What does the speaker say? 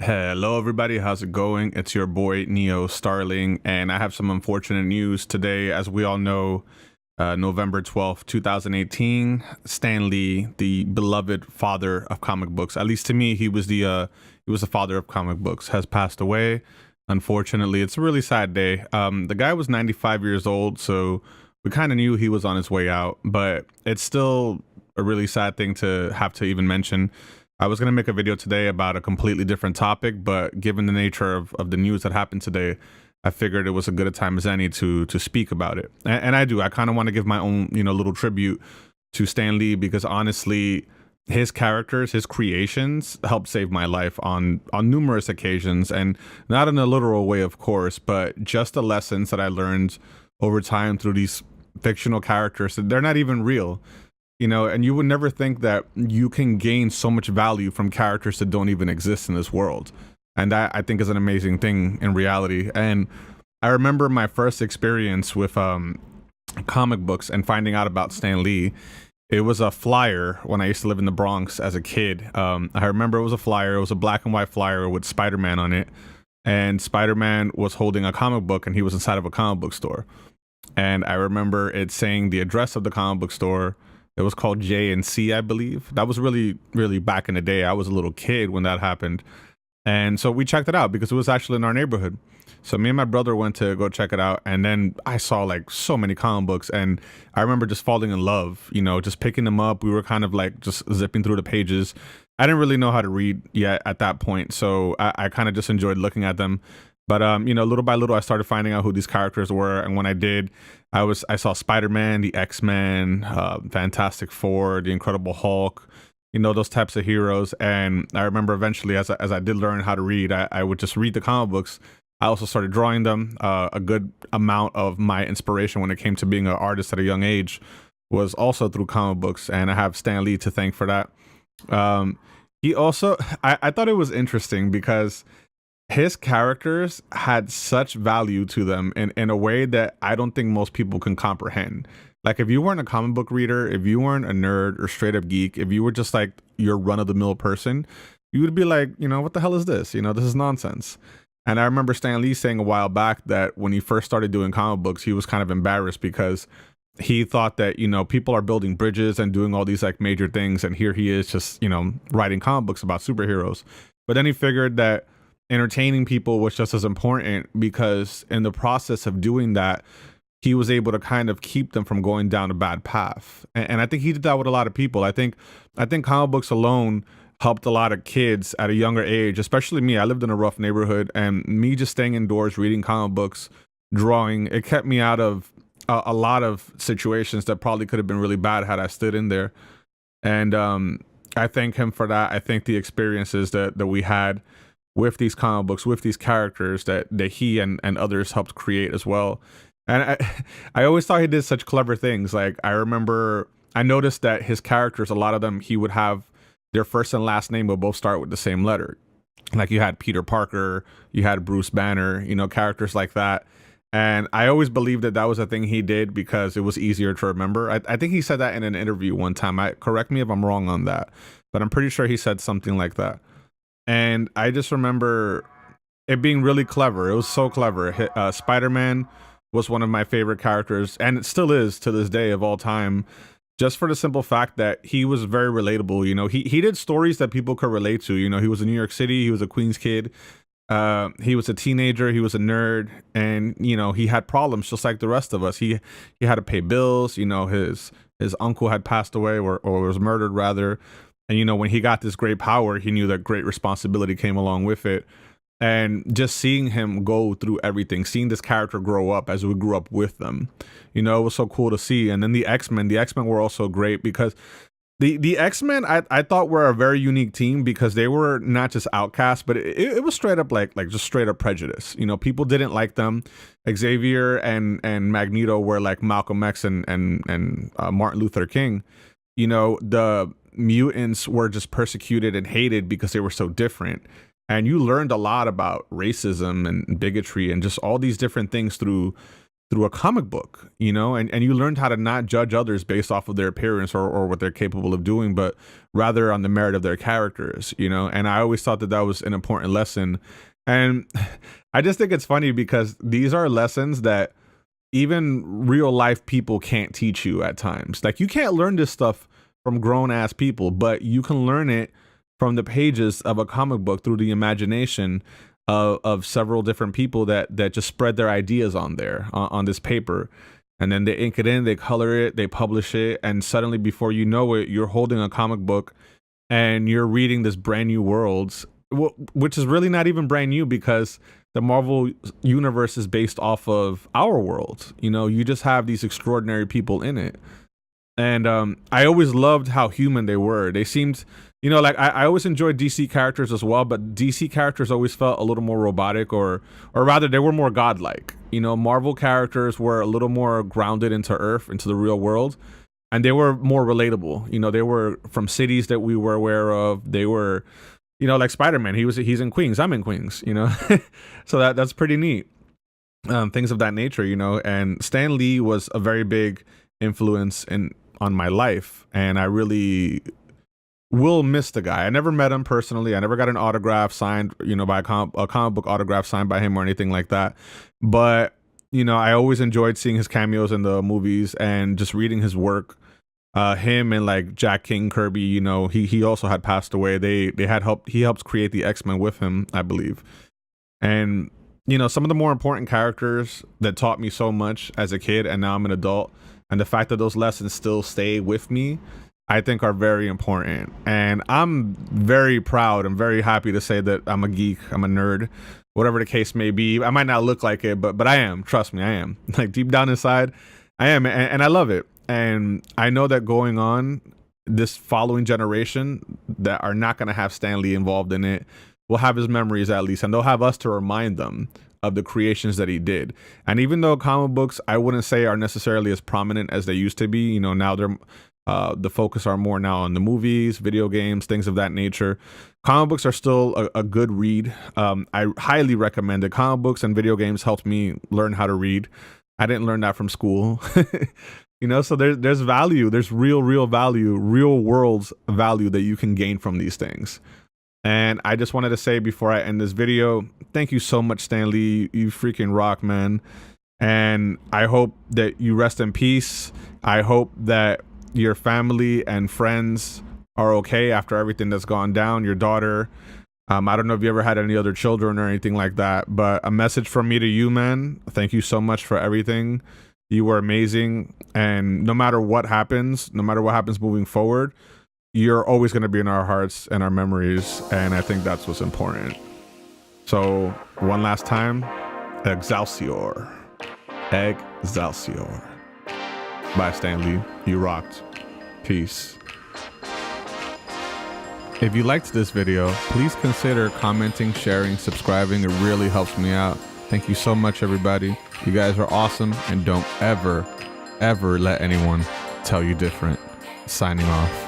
Hello, everybody. How's it going? It's your boy NeoStarling, and I have some unfortunate news today. As we all know, November 12th, 2018, Stan Lee, the beloved father of comic books, at least to me, he was the father of comic books, has passed away. Unfortunately, it's a really sad day. The guy was 95 years old, so we kind of knew he was on his way out, but it's still a really sad thing to have to even mention. I was going to make a video today about a completely different topic, but given the nature of the news that happened today, I figured it was a good a time as any to speak about it. And I do. I kind of want to give my own, little tribute to Stan Lee because honestly, his characters, his creations helped save my life on numerous occasions, and not in a literal way, of course, but just the lessons that I learned over time through these fictional characters. They're not even real, and you would never think that you can gain so much value from characters that don't even exist in this world. And that, I think, is an amazing thing in reality. And I remember my first experience with comic books and finding out about Stan Lee. It was a flyer when I used to live in the Bronx as a kid. I remember it was a flyer. It was a black and white flyer with Spiderman on it. And Spider-Man was holding a comic book and he was inside of a comic book store. And I remember it saying the address of the comic book store. It was called J and C, I believe. That was really, really back in the day. I was a little kid when that happened. And so we checked it out because it was actually in our neighborhood. So me and my brother went to go check it out. And then I saw like so many comic books. And I remember just falling in love, just picking them up. We were kind of like just zipping through the pages. I didn't really know how to read yet at that point. So I kind of just enjoyed looking at them. But little by little, I started finding out who these characters were, and when I did, I saw Spider-Man, the X-Men, Fantastic Four, the Incredible Hulk, those types of heroes. And I remember eventually, as I did learn how to read, I would just read the comic books. I also started drawing them. A good amount of my inspiration when it came to being an artist at a young age was also through comic books, and I have Stan Lee to thank for that. He also, I thought it was interesting because his characters had such value to them in a way that I don't think most people can comprehend. Like if you weren't a comic book reader, if you weren't a nerd or straight up geek, if you were just like your run of the mill person, you would be like, what the hell is this? This is nonsense. And I remember Stan Lee saying a while back that when he first started doing comic books, he was kind of embarrassed because he thought that, people are building bridges and doing all these like major things. And here he is just, writing comic books about superheroes. But then he figured that entertaining people was just as important because in the process of doing that, he was able to kind of keep them from going down a bad path. And I think he did that with a lot of people. I think comic books alone helped a lot of kids at a younger age, especially me. I lived in a rough neighborhood, and me just staying indoors, reading comic books, drawing, it kept me out of a lot of situations that probably could have been really bad had I stood in there. And I thank him for that. I think the experiences that we had with these comic books, with these characters that he and others helped create as well. And I always thought he did such clever things. Like I noticed that his characters, a lot of them, he would have their first and last name would both start with the same letter. Like you had Peter Parker, you had Bruce Banner, characters like that. And I always believed that was a thing he did because it was easier to remember. I think he said that in an interview one time. Correct me if I'm wrong on that, but I'm pretty sure he said something like that. And I just remember it being really clever. It was so clever. Spider-Man was one of my favorite characters, and it still is to this day of all time, just for the simple fact that he was very relatable. He did stories that people could relate to. He was in New York City. He was a Queens kid. He was a teenager. He was a nerd, and he had problems just like the rest of us. He had to pay bills. His uncle had passed away or was murdered rather. And, when he got this great power, he knew that great responsibility came along with it. And just seeing him go through everything, seeing this character grow up as we grew up with them, it was so cool to see. And then the X-Men were also great because the X-Men, I thought were a very unique team because they were not just outcasts, but it was straight up like just straight up prejudice. People didn't like them. Xavier and Magneto were like Malcolm X and Martin Luther King. The mutants were just persecuted and hated because they were so different. And you learned a lot about racism and bigotry and just all these different things through through a comic book, you know, and you learned how to not judge others based off of their appearance or what they're capable of doing, but rather on the merit of their characters, you know. And I always thought that that was an important lesson. And I just think it's funny because these are lessons that even real life people can't teach you at times. Like, you can't learn this stuff from grown ass people, but you can learn it from the pages of a comic book through the imagination of several different people that just spread their ideas on there on this paper, and then they ink it in, they color it, they publish it, and suddenly before you know it, you're holding a comic book and you're reading this brand new world, which is really not even brand new because the Marvel universe is based off of our world. You know, you just have these extraordinary people in it. And I always loved how human they were. They seemed, you know, like I always enjoyed DC characters as well, but DC characters always felt a little more robotic, or rather they were more godlike. You know, Marvel characters were a little more grounded into Earth, into the real world, and they were more relatable. You know, they were from cities that we were aware of. They were, you know, like Spiderman. He's in Queens. I'm in Queens. You know, so that's pretty neat. Things of that nature. You know, and Stan Lee was a very big influence on my life, and I really will miss the guy. I never met him personally. I never got an autograph signed, you know, by a comic book autograph signed by him or anything like that. But, you know, I always enjoyed seeing his cameos in the movies and just reading his work. Him and like Jack King Kirby, you know, he also had passed away. He helped create the X-Men with him, I believe. And, you know, some of the more important characters that taught me so much as a kid, and now I'm an adult, and the fact that those lessons still stay with me, I think are very important. And I'm very proud. I'm very happy to say that I'm a geek. I'm a nerd, whatever the case may be. I might not look like it, but I am. Trust me, I am. Like, deep down inside, I am. And I love it. And I know that going on, this following generation that are not going to have Stan Lee involved in it will have his memories at least. And they'll have us to remind them of the creations that he did. And even though comic books, I wouldn't say are necessarily as prominent as they used to be, you know, now they're the focus are more now on the movies, video games, things of that nature. Comic books are still a good read. I highly recommend it. Comic books and video games helped me learn how to read. I didn't learn that from school. You know, so there's value. There's real value, real world's value that you can gain from these things. And I just wanted to say before I end this video, thank you so much, Stan Lee. You freaking rock, man. And I hope that you rest in peace. I hope that your family and friends are okay after everything that's gone down. Your daughter, I don't know if you ever had any other children or anything like that, but a message from me to you, man. Thank you so much for everything. You were amazing. And no matter what happens moving forward, you're always going to be in our hearts and our memories. And I think that's what's important. So one last time, Excelsior. Excelsior. Bye, Stan Lee. You rocked. Peace. If you liked this video, please consider commenting, sharing, subscribing. It really helps me out. Thank you so much, everybody. You guys are awesome, and don't ever let anyone tell you different. Signing off.